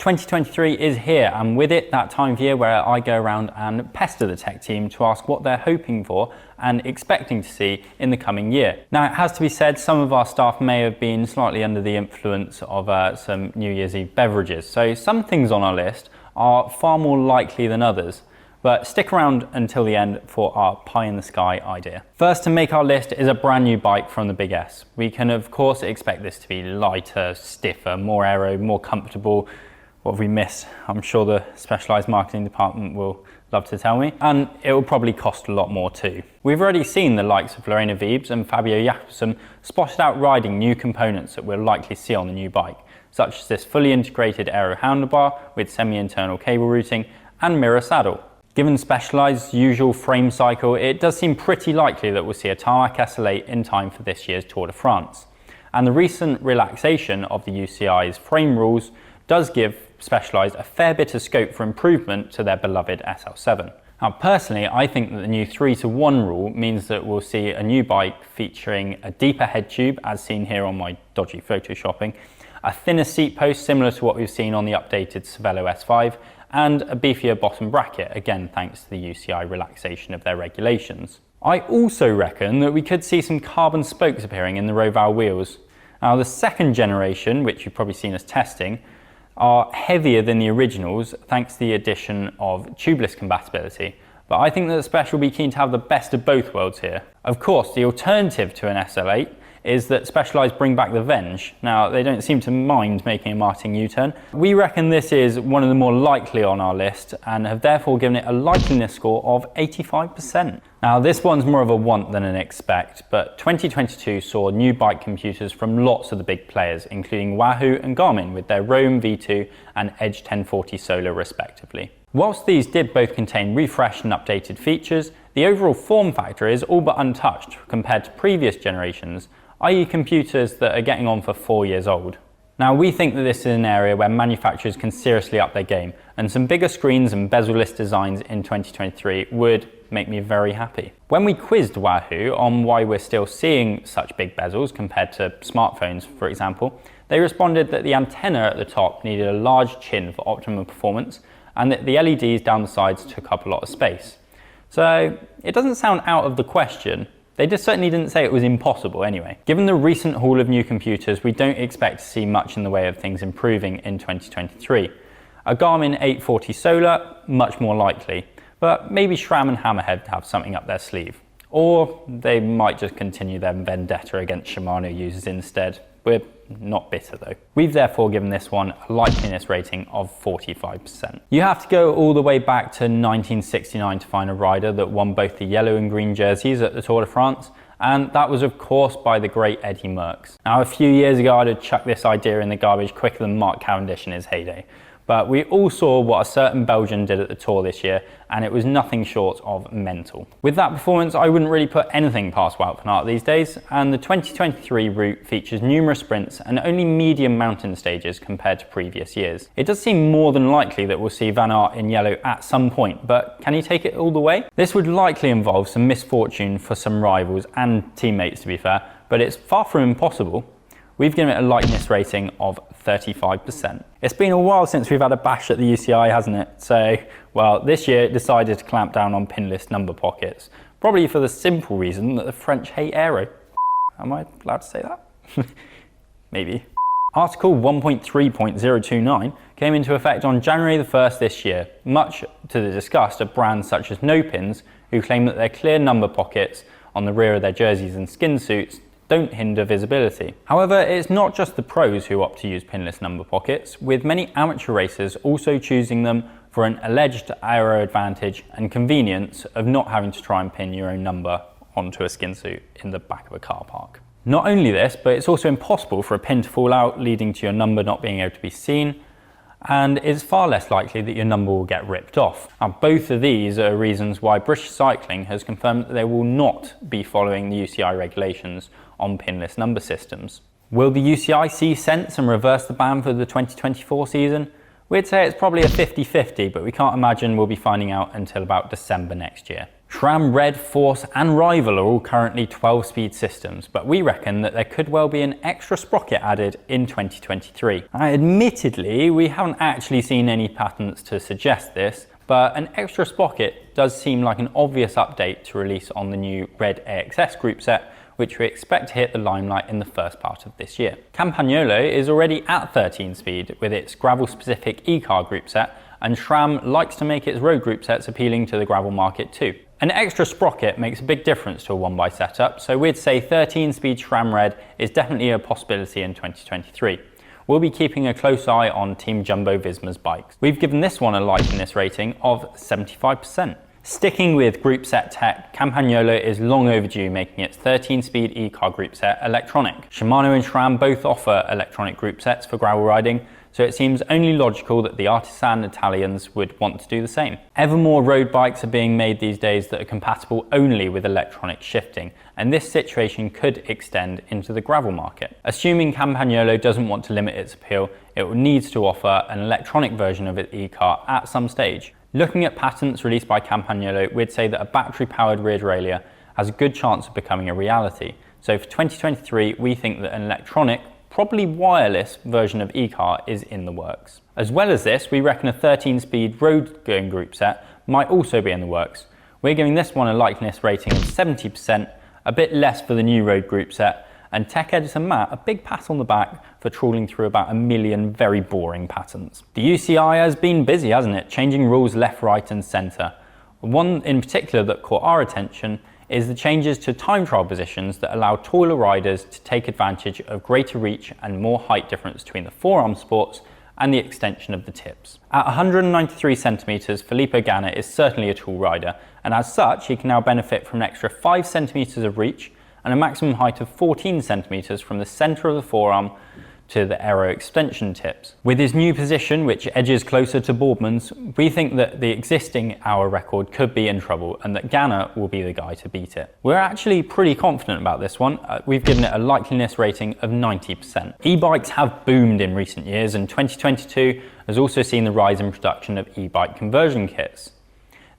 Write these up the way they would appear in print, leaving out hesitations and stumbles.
2023 is here, and with it, that time of year where I go around and pester the tech team to ask what they're hoping for and expecting to see in the coming year. Now, it has to be said, some of our staff may have been slightly under the influence of some New Year's Eve beverages, so some things on our list are far more likely than others. But stick around until the end for our pie in the sky idea. First to make our list is a brand new bike from the Big S. We can of course expect this to be lighter, stiffer, more aero, more comfortable. What have we missed? I'm sure the specialised marketing department will love to tell me. And it will probably cost a lot more too. We've already seen the likes of Lorena Wiebes and Fabio Jakobsen spotted out riding new components that we'll likely see on the new bike, such as this fully integrated aero handlebar with semi-internal cable routing and mirror saddle. Given Specialized's usual frame cycle, it does seem pretty likely that we'll see a Tarmac SL8 in time for this year's Tour de France. And the recent relaxation of the UCI's frame rules does give Specialized a fair bit of scope for improvement to their beloved SL7. Now personally, I think that the new 3-to-1 rule means that we'll see a new bike featuring a deeper head tube, as seen here on my dodgy photoshopping, a thinner seat post similar to what we've seen on the updated Cervelo S5, and a beefier bottom bracket, again thanks to the UCI relaxation of their regulations. I also reckon that we could see some carbon spokes appearing in the Roval wheels. Now the second generation, which you've probably seen us testing, are heavier than the originals thanks to the addition of tubeless compatibility, but I think that the Special will be keen to have the best of both worlds here. Of course, the alternative to an SL8 is that Specialized bring back the Venge. Now, they don't seem to mind making a marketing U-turn. We reckon this is one of the more likely on our list and have therefore given it a likeliness score of 85%. Now, this one's more of a want than an expect, but 2022 saw new bike computers from lots of the big players, including Wahoo and Garmin with their Roam V2 and Edge 1040 Solar respectively. Whilst these did both contain refreshed and updated features, the overall form factor is all but untouched compared to previous generations, i.e. computers that are getting on for 4 years old. Now we think that this is an area where manufacturers can seriously up their game, and some bigger screens and bezel-less designs in 2023 would make me very happy. When we quizzed Wahoo on why we're still seeing such big bezels compared to smartphones, for example, they responded that the antenna at the top needed a large chin for optimum performance, and that the LEDs down the sides took up a lot of space. So it doesn't sound out of the question. They just certainly didn't say it was impossible anyway. Given the recent haul of new computers, we don't expect to see much in the way of things improving in 2023. A Garmin 840 Solar, much more likely, but maybe SRAM and Hammerhead have something up their sleeve. Or they might just continue their vendetta against Shimano users instead. We're not bitter though. We've therefore given this one a likeliness rating of 45%. You have to go all the way back to 1969 to find a rider that won both the yellow and green jerseys at the Tour de France, and that was of course by the great Eddie Merckx. Now a few years ago I'd have chucked this idea in the garbage quicker than Mark Cavendish in his heyday. But we all saw what a certain Belgian did at the Tour this year, and it was nothing short of mental. With that performance, I wouldn't really put anything past Wout van Aert these days, and the 2023 route features numerous sprints and only medium mountain stages compared to previous years. It does seem more than likely that we'll see Van Aert in yellow at some point, but can he take it all the way? This would likely involve some misfortune for some rivals and teammates, to be fair, but it's far from impossible. We've given it a likeness rating of 35%. It's been a while since we've had a bash at the UCI, hasn't it? So, well, this year it decided to clamp down on pinless number pockets, probably for the simple reason that the French hate aero. Am I allowed to say that? Maybe. Article 1.3.029 came into effect on January the 1st this year, much to the disgust of brands such as No Pins, who claim that their clear number pockets on the rear of their jerseys and skin suits don't hinder visibility. However, it's not just the pros who opt to use pinless number pockets, with many amateur racers also choosing them for an alleged aero advantage and convenience of not having to try and pin your own number onto a skin suit in the back of a car park. Not only this, but it's also impossible for a pin to fall out, leading to your number not being able to be seen, and it's far less likely that your number will get ripped off. Now, both of these are reasons why British Cycling has confirmed that they will not be following the UCI regulations on pinless number systems. Will the UCI see sense and reverse the ban for the 2024 season? We'd say it's probably a 50-50, but we can't imagine we'll be finding out until about December next year. Sram Red, Force and Rival are all currently 12-speed systems, but we reckon that there could well be an extra sprocket added in 2023. Admittedly, we haven't actually seen any patents to suggest this, but an extra sprocket does seem like an obvious update to release on the new Red AXS group set, which we expect to hit the limelight in the first part of this year. Campagnolo is already at 13 speed with its gravel-specific Ekar group set, and Sram likes to make its road group sets appealing to the gravel market too. An extra sprocket makes a big difference to a 1x setup, so we'd say 13-speed Sram Red is definitely a possibility in 2023. We'll be keeping a close eye on Team Jumbo Visma's bikes. We've given this one a likeness rating of 75%. Sticking with group set tech, Campagnolo is long overdue making its 13-speed Ekar group set electronic. Shimano and Sram both offer electronic group sets for gravel riding, so it seems only logical that the artisan Italians would want to do the same. Ever more road bikes are being made these days that are compatible only with electronic shifting, and this situation could extend into the gravel market. Assuming Campagnolo doesn't want to limit its appeal, it needs to offer an electronic version of its Ekar at some stage. Looking at patents released by Campagnolo, we'd say that a battery-powered rear derailleur has a good chance of becoming a reality. So for 2023, we think that an electronic, probably wireless version of Ekar is in the works. As well as this, we reckon a 13-speed road-going group set might also be in the works. We're giving this one a likeness rating of 70%, a bit less for the new road group set, and tech editor Matt a big pat on the back for trawling through about 1 million very boring patents. The UCI has been busy, hasn't it, changing rules left, right and centre. One in particular that caught our attention is the changes to time trial positions that allow taller riders to take advantage of greater reach and more height difference between the forearm supports and the extension of the tips. At 193 centimetres, Filippo Ganna is certainly a tall rider, and as such he can now benefit from an extra 5 centimetres of reach and a maximum height of 14 centimetres from the centre of the forearm to the aero extension tips. With his new position, which edges closer to Boardman's, we think that the existing hour record could be in trouble and that Ganna will be the guy to beat it. We're actually pretty confident about this one. We've given it a likeliness rating of 90%. E-bikes have boomed in recent years, and 2022 has also seen the rise in production of e-bike conversion kits.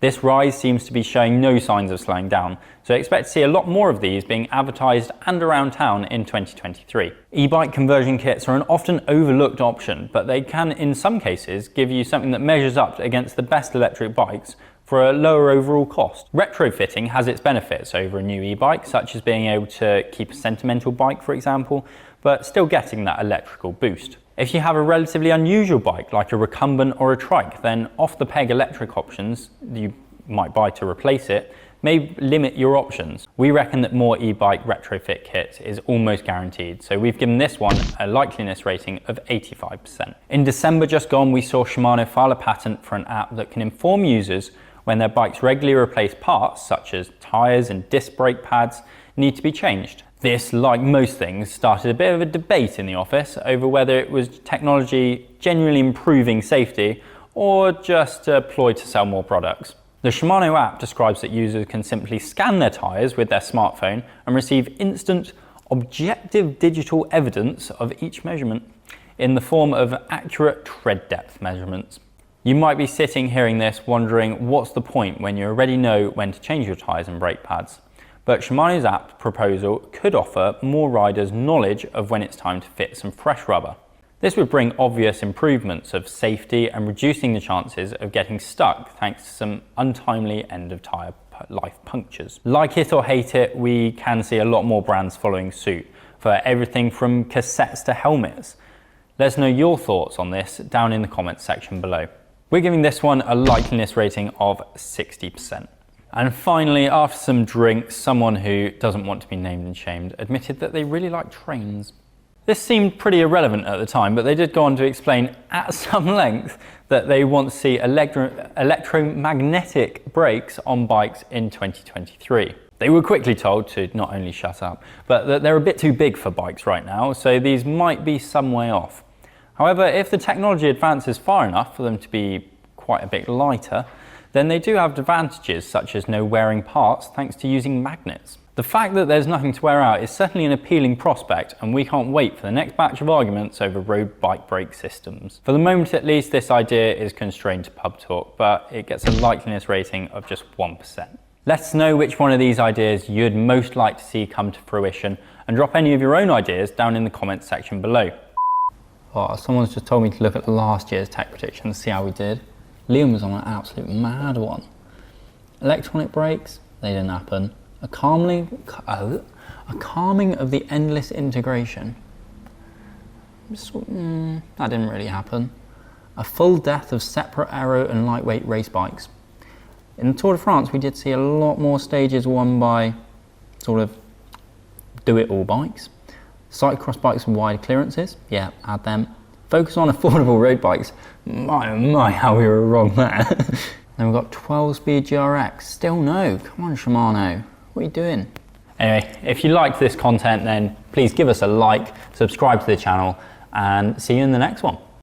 This rise seems to be showing no signs of slowing down, so I expect to see a lot more of these being advertised and around town in 2023. E-bike conversion kits are an often overlooked option, but they can in some cases give you something that measures up against the best electric bikes for a lower overall cost. Retrofitting has its benefits over a new e-bike, such as being able to keep a sentimental bike, for example, but still getting that electrical boost. If you have a relatively unusual bike like a recumbent or a trike, then off-the-peg electric options you might buy to replace it may limit your options. We reckon that more e-bike retrofit kits is almost guaranteed, so we've given this one a likeliness rating of 85%. In December just gone, we saw Shimano file a patent for an app that can inform users when their bikes regularly replace parts such as tyres and disc brake pads need to be changed. This, like most things, started a bit of a debate in the office over whether it was technology genuinely improving safety or just a ploy to sell more products. The Shimano app describes that users can simply scan their tyres with their smartphone and receive instant, objective digital evidence of each measurement in the form of accurate tread depth measurements. You might be sitting hearing this wondering what's the point when you already know when to change your tyres and brake pads. But Shimano's app proposal could offer more riders knowledge of when it's time to fit some fresh rubber. This would bring obvious improvements of safety and reducing the chances of getting stuck thanks to some untimely end of tyre life punctures. Like it or hate it, we can see a lot more brands following suit for everything from cassettes to helmets. Let us know your thoughts on this down in the comments section below. We're giving this one a likeliness rating of 60%. And finally, after some drinks, someone who doesn't want to be named and shamed admitted that they really like trains. This seemed pretty irrelevant at the time, but they did go on to explain at some length that they want to see electromagnetic brakes on bikes in 2023. They were quickly told to not only shut up, but that they're a bit too big for bikes right now, so these might be some way off. However, if the technology advances far enough for them to be quite a bit lighter, then they do have advantages such as no wearing parts thanks to using magnets. The fact that there's nothing to wear out is certainly an appealing prospect, and we can't wait for the next batch of arguments over road bike brake systems. For the moment at least, this idea is constrained to pub talk, but it gets a likeliness rating of just 1%. Let us know which one of these ideas you'd most like to see come to fruition, and drop any of your own ideas down in the comments section below. Oh, someone's just told me to look at last year's tech prediction and see how we did. Liam was on an absolute mad one. Electronic brakes, they didn't happen. A calming of the endless integration. That didn't really happen. A full death of separate aero and lightweight race bikes. In the Tour de France, we did see a lot more stages won by sort of do-it-all bikes. Cyclocross bikes with wide clearances, yeah, add them. Focus on affordable road bikes. My, how we were wrong there. Then we've got 12-speed GRX. Still no. Come on, Shimano. What are you doing? Anyway, if you liked this content, then please give us a like, subscribe to the channel, and see you in the next one.